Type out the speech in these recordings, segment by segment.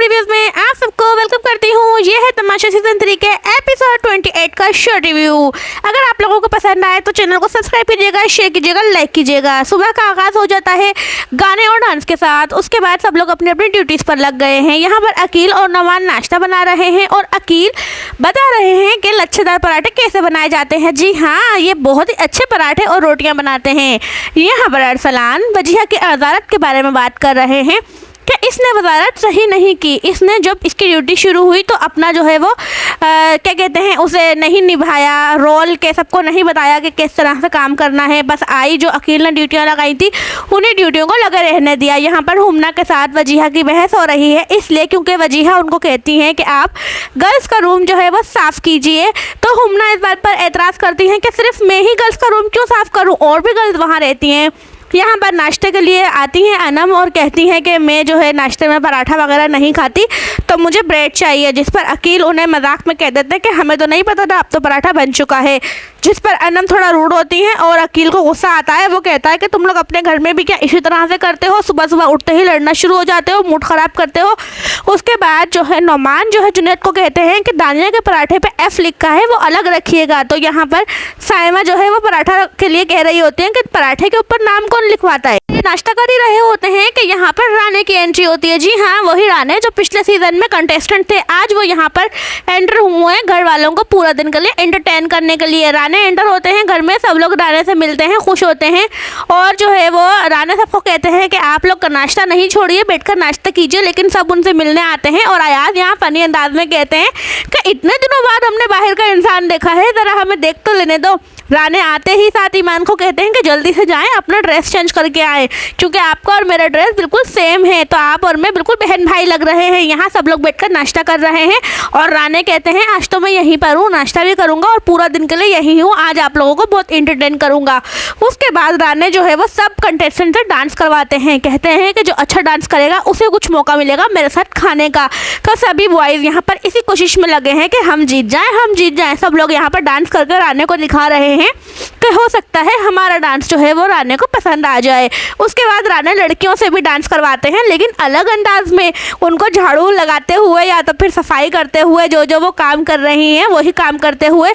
Reviews में आप सबको वेलकम करती हूँ। ये है तमाशा सीजन 3 के एपिसोड 28 का शॉर्ट रिव्यू। अगर आप लोगों को पसंद आए तो चैनल को सब्सक्राइब कीजिएगा, शेयर कीजिएगा, लाइक कीजिएगा। सुबह का आगाज हो जाता है गाने और डांस के साथ। उसके बाद सब लोग अपनी अपनी ड्यूटीज पर लग गए हैं। यहाँ पर अकील और नौमान नाश्ता बना रहे हैं और अकील बता रहे हैं कि लच्छेदार पराठे कैसे बनाए जाते हैं। जी हाँ, ये बहुत ही अच्छे पराठे और रोटियाँ बनाते हैं। यहाँ पर अरसलान वजीहा की अदालत के बारे में बात कर रहे हैं कि इसने वजारत सही नहीं की। इसने जब इसकी ड्यूटी शुरू हुई तो अपना जो है वो क्या कहते हैं उसे नहीं निभाया, रोल के सबको नहीं बताया कि किस तरह से काम करना है। बस आई जो अकील ने ड्यूटियाँ लगाई थी उन्हीं ड्यूटियों को लगे रहने दिया। यहाँ पर हुमना के साथ वजीहा की बहस हो रही है, इसलिए क्योंकि वजीहा उनको कहती हैं कि आप गर्ल्स का रूम जो है वो साफ़ कीजिए। तो हुमना इस बात पर एतराज़ करती हैं कि सिर्फ मैं ही गर्ल्स का रूम क्यों साफ़ करूँ, और भी गर्ल्स वहाँ रहती हैं। यहाँ पर नाश्ते के लिए आती हैं अनम और कहती हैं कि मैं जो है नाश्ते में पराठा वगैरह नहीं खाती तो मुझे ब्रेड चाहिए। जिस पर अकील उन्हें मजाक में कह देते हैं कि हमें तो नहीं पता था, अब तो पराठा बन चुका है। जिस पर अनम थोड़ा रूड होती हैं और अकील को गुस्सा आता है। वो कहता है कि तुम लोग अपने घर में भी क्या इसी तरह से करते हो, सुबह सुबह उठते ही लड़ना शुरू हो जाते हो, मूड ख़राब करते हो। उसके बाद जो है नौमान जो है जुनैद को कहते हैं कि दानिया के पराठे पे एफ़ लिखा है वो अलग रखिएगा। तो यहाँ पर साइमा जो है वो पराठा के लिए कह रही होती है कि पराठे के ऊपर नाम कौन लिखवाता है। नाश्ता कर ही रहे होते हैं कि यहाँ पर राने की एंट्री होती है। जी हाँ, वही राने जो पिछले सीजन में कंटेस्टेंट थे, आज वो यहाँ पर एंटर हुए हैं घर वालों को पूरा दिन के लिए एंटरटेन करने के लिए। राने एंटर होते हैं घर में, सब लोग राने से मिलते हैं, खुश होते हैं और जो है वो राने सबको कहते हैं कि आप लोग का नाश्ता नहीं छोड़िए, बैठकर नाश्ता कीजिए। लेकिन सब उनसे मिलने आते हैं और अयाज यहाँ फनी अंदाज में कहते हैं कि इतने दिनों बाद हमने बाहर का इंसान देखा है, ज़रा हमें देख तो लेने दो। राने आते ही साथ ईमान को कहते हैं कि जल्दी से जाएं, अपना ड्रेस चेंज करके आएँ, क्योंकि आपका और मेरा ड्रेस बिल्कुल सेम है, तो आप और मैं बिल्कुल बहन भाई लग रहे हैं। यहाँ सब लोग बैठकर नाश्ता कर रहे हैं और राने कहते हैं आज तो मैं यहीं पर हूँ, नाश्ता भी करूँगा और पूरा दिन के लिए यहीं हूँ, आज आप लोगों को बहुत इंटरटेन करूँगा। उसके बाद राने जो है वो सब कंटेस्टेंट से डांस करवाते हैं। कहते हैं कि जो अच्छा डांस करेगा उसे कुछ मौका मिलेगा मेरे साथ खाने का। तो सभी बॉयज़ यहाँ पर इसी कोशिश में लगे हैं कि हम जीत जाएँ, हम जीत जाएँ। सब लोग यहाँ पर डांस करके राने को दिखा रहे हैं कि हो सकता है हमारा डांस जो है वो राने को पसंद आ जाए। उसके बाद राने लड़कियों से भी डांस करवाते हैं, लेकिन अलग अंदाज में। उनको झाड़ू लगाते हुए या तो फिर सफाई करते हुए, जो वो काम कर रही हैं वही काम करते हुए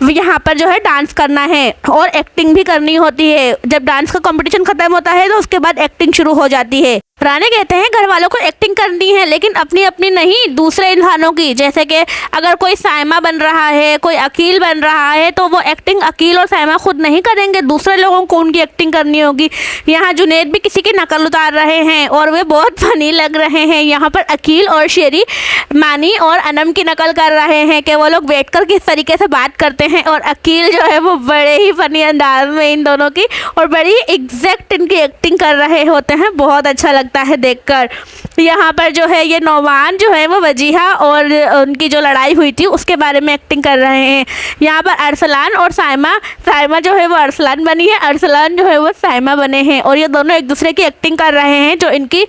यहाँ पर जो है डांस करना है और एक्टिंग भी करनी होती है। जब डांस का कंपटीशन ख़त्म होता है तो उसके बाद एक्टिंग शुरू हो जाती है। राने कहते हैं घर वालों को एक्टिंग करनी है, लेकिन अपनी अपनी नहीं, दूसरे इंसानों की। जैसे कि अगर कोई साइमा बन रहा है, कोई अकील बन रहा है, तो वो एक्टिंग अकील और साइमा खुद नहीं करेंगे, दूसरे लोगों को उनकी एक्टिंग करनी होगी। यहाँ जुनैद भी किसी की नकल उतार रहे हैं और वे बहुत फनी लग रहे हैं। यहाँ पर अकील और शेरी मानी और अनम की नकल कर रहे हैं कि वो लोग बैठकर किस तरीके से बात करते हैं, और अकील जो है वो बड़े ही फनी अंदाज में इन दोनों की और बड़ी एग्जैक्ट इनकी एक्टिंग कर रहे होते हैं। बहुत अच्छा लगता है देखकर। यहाँ पर जो है ये नौमान जो है वो वजीहा और उनकी जो लड़ाई हुई थी उसके बारे में एक्टिंग कर रहे हैं। यहाँ पर अरसलान और साइमा जो है वो अरसलान बनी है, अरसलान जो है वो साइमा बने हैं और ये दोनों एक दूसरे की एक्टिंग कर रहे हैं। जो इनकी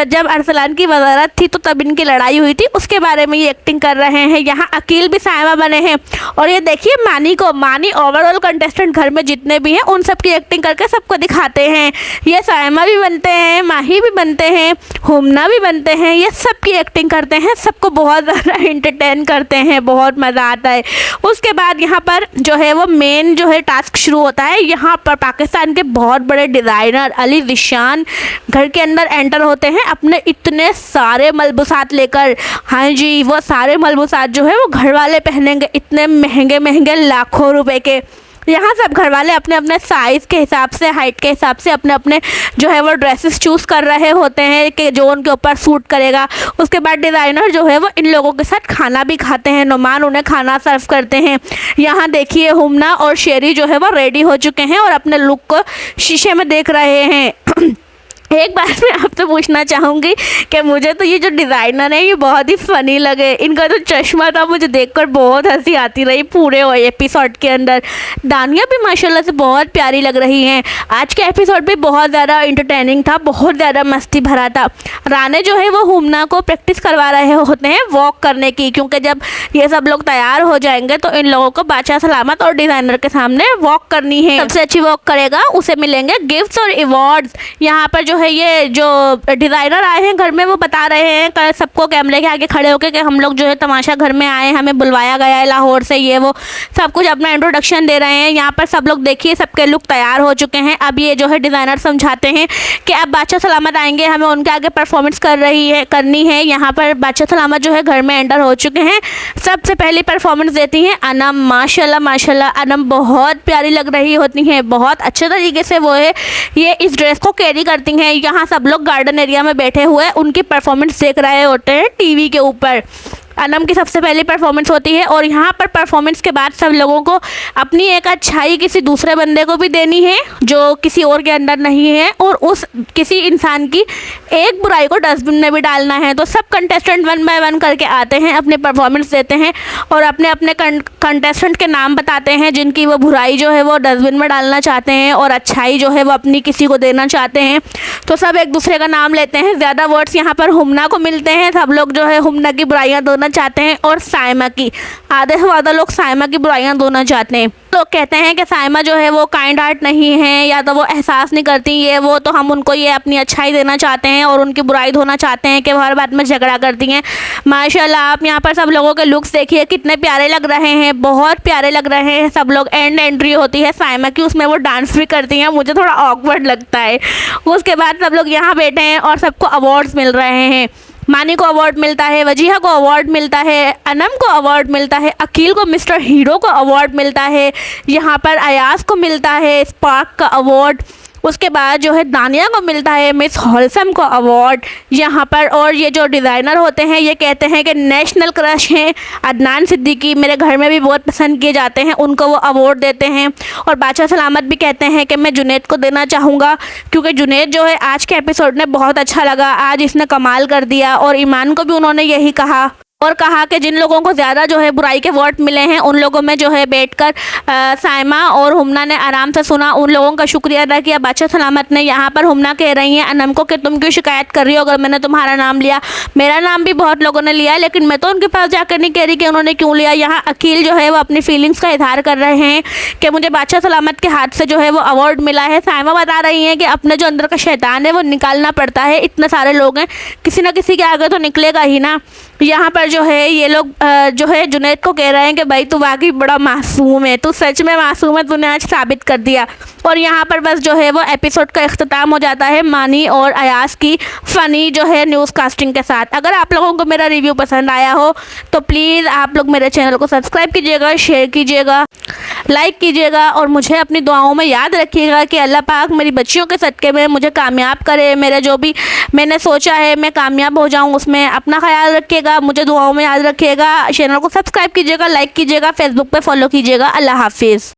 जब अरसलान की वजारत थी तो तब इनकी लड़ाई हुई थी, उसके बारे में ये एक्टिंग कर रहे हैं। यहाँ अकील भी साइमा बने हैं और ये देखिए मानी ओवरऑल कंटेस्टेंट घर में जितने भी हैं उन सब की एक्टिंग करके सबको दिखाते हैं। ये साइमा भी बनते हैं, माही भी बनते हैं, हुमना भी बनते हैं, ये सब की एक्टिंग करते हैं, सबको बहुत ज़्यादा इंटरटेन करते हैं, बहुत मज़ा आता है। उसके बाद यहाँ पर जो है वो मेन जो है टास्क शुरू होता है। यहाँ पर पाकिस्तान के बहुत बड़े डिज़ाइनर अली ज़िशान घर के अंदर एंटर होते हैं अपने इतने सारे मलबूसात लेकर। हाँ जी, वो सारे मलबूसात जो है वो घर वाले पहनेंगे, इतने महंगे महंगे लाखों रुपए के। यहाँ सब घर वाले अपने अपने साइज़ के हिसाब से, हाइट के हिसाब से अपने अपने जो है वो ड्रेसेस चूज़ कर रहे होते हैं कि जो उनके ऊपर सूट करेगा। उसके बाद डिज़ाइनर जो है वो इन लोगों के साथ खाना भी खाते हैं, नुमान उन्हें खाना सर्व करते हैं। यहाँ देखिए हुमना और शेरी जो है वो रेडी हो चुके हैं और अपने लुक को शीशे में देख रहे हैं। एक बार मैं आपसे पूछना चाहूँगी कि मुझे तो ये जो डिज़ाइनर है ये बहुत ही फ़नी लगे। इनका जो चश्मा था मुझे देखकर बहुत हंसी आती रही पूरे एपिसोड के अंदर। दानिया भी माशाल्लाह से बहुत प्यारी लग रही हैं। आज के एपिसोड भी बहुत ज़्यादा इंटरटेनिंग था, बहुत ज़्यादा मस्ती भरा था। राने जो है वो हुमना को प्रैक्टिस करवा रहे होते हैं वॉक करने की, क्योंकि जब ये सब लोग तैयार हो जाएंगे तो इन लोगों को बादशाह सलामत और डिज़ाइनर के सामने वॉक करनी है। सबसे अच्छी वॉक करेगा उसे मिलेंगे गिफ्ट्स और अवार्ड्स। यहाँ पर जो है ये जो डिज़ाइनर आए हैं घर में वो बता रहे हैं सबको कैमरे के आगे खड़े होकर कि हम लोग जो है तमाशा घर में आए, हमें बुलवाया गया है लाहौर से, ये वो सब कुछ अपना इंट्रोडक्शन दे रहे हैं। यहाँ पर सब लोग देखिए सबके लुक तैयार हो चुके हैं। अब ये जो है डिज़ाइनर समझाते हैं कि अब बादशाह सलामत आएंगे, हमें उनके आगे परफॉर्मेंस करनी है। यहाँ पर बादशाह सलामत जो है घर में एंटर हो चुके हैं। सबसे पहली परफॉर्मेंस देती हैं अनम। माशाल्लाह माशाल्लाह अनम बहुत प्यारी लग रही होती हैं, बहुत अच्छे तरीके से वो है ये इस ड्रेस को कैरी करती हैं। यहाँ सब लोग गार्डन एरिया में बैठे हुए उनकी परफॉर्मेंस देख रहे होते हैं टीवी के ऊपर। अनम की सबसे पहली परफॉर्मेंस होती है और यहाँ पर परफॉर्मेंस के बाद सब लोगों को अपनी एक अच्छाई किसी दूसरे बंदे को भी देनी है जो किसी और के अंदर नहीं है, और उस किसी इंसान की एक बुराई को डस्टबिन में भी डालना है। तो सब कंटेस्टेंट 1 बाय 1 करके आते हैं, अपनी परफॉर्मेंस देते हैं और अपने अपने कंटेस्टेंट के नाम बताते हैं जिनकी वो बुराई जो है वो डस्टबिन में डालना चाहते हैं और अच्छाई जो है वो अपनी किसी को देना चाहते हैं। तो सब एक दूसरे का नाम लेते हैं। ज़्यादा वर्ड्स यहाँ पर हुमना को मिलते हैं, सब लोग जो है हुमना की बुराइयाँ धोना चाहते हैं और साइमा की, आधे से ज़्यादा लोग साइमा की बुराइयां धोना चाहते हैं। लोग कहते हैं कि साइमा जो है वो काइंड हार्ट नहीं है या तो वो एहसास नहीं करती ये वो, तो हम उनको ये अपनी अच्छाई देना चाहते हैं और उनकी बुराई धोना चाहते हैं कि वो हर बात में झगड़ा करती हैं। माशाल्लाह आप यहाँ पर सब लोगों के लुक्स देखिए कितने प्यारे लग रहे हैं, बहुत प्यारे लग रहे हैं सब लोग। एंड एंट्री होती है साइमा की, उसमें वो डांस भी करती हैं, मुझे थोड़ा ऑकवर्ड लगता है। उसके बाद सब लोग यहाँ बैठे हैं और सबको अवार्ड्स मिल रहे हैं। मानी को अवार्ड मिलता है, वजीहा को अवार्ड मिलता है, अनम को अवार्ड मिलता है, अकील को मिस्टर हीरो को अवार्ड मिलता है, यहाँ पर अयाज को मिलता है स्पार्क का अवार्ड। उसके बाद जो है दानिया को मिलता है मिस होलसम को अवार्ड यहाँ पर। और ये जो डिज़ाइनर होते हैं ये कहते हैं कि नेशनल क्रश हैं अदनान सिद्दीकी, मेरे घर में भी बहुत पसंद किए जाते हैं, उनको वो अवार्ड देते हैं। और बादशाह सलामत भी कहते हैं कि मैं जुनैद को देना चाहूँगा क्योंकि जुनैद जो है आज के एपिसोड में बहुत अच्छा लगा, आज इसने कमाल कर दिया। और ईमान को भी उन्होंने यही कहा और कहा कि जिन लोगों को ज़्यादा जो है बुराई के वर्ड मिले हैं उन लोगों में जो है बैठकर साइमा और हुमना ने आराम से सुना, उन लोगों का शुक्रिया अदा किया। बादशाह सलामत ने यहाँ पर हुमना कह रही हैं अनम को कि तुम क्यों शिकायत कर रही हो अगर मैंने तुम्हारा नाम लिया, मेरा नाम भी बहुत लोगों ने लिया लेकिन मैं तो उनके पास जाकर नहीं कह रही कि उन्होंने क्यों लिया। यहाँ अकील जो है वो अपनी फीलिंग्स का इजहार कर रहे हैं कि मुझे बादशाह सलामत के हाथ से जो है वो अवार्ड मिला है। साइमा बता रही हैं कि अपने जो अंदर का शैतान है वो निकालना पड़ता है, इतने सारे लोग हैं किसी न किसी के आगे तो निकलेगा ही ना। यहाँ पर जो है ये लोग जो है जुनैद को कह रहे हैं कि भाई तू वाकई बड़ा मासूम है, तू सच में मासूम है, तूने आज साबित कर दिया। और यहाँ पर बस जो है वो एपिसोड का इख्तिताम हो जाता है मानी और अयाज की फ़नी जो है न्यूज़ कास्टिंग के साथ। अगर आप लोगों को मेरा रिव्यू पसंद आया हो तो प्लीज़ आप लोग मेरे चैनल को सब्सक्राइब कीजिएगा, शेयर कीजिएगा, लाइक कीजिएगा और मुझे अपनी दुआओं में याद रखिएगा कि अल्लाह पाक मेरी बच्चियों के सदक़े में मुझे कामयाब करे, मेरे जो भी मैंने सोचा है मैं कामयाब हो जाऊँ उसमें। अपना ख्याल रखिएगा, मुझे दुआओं में याद रखिएगा। चैनल को सब्सक्राइब कीजिएगा, लाइक कीजिएगा, फेसबुक पे फॉलो कीजिएगा। अल्लाह हाफिज़।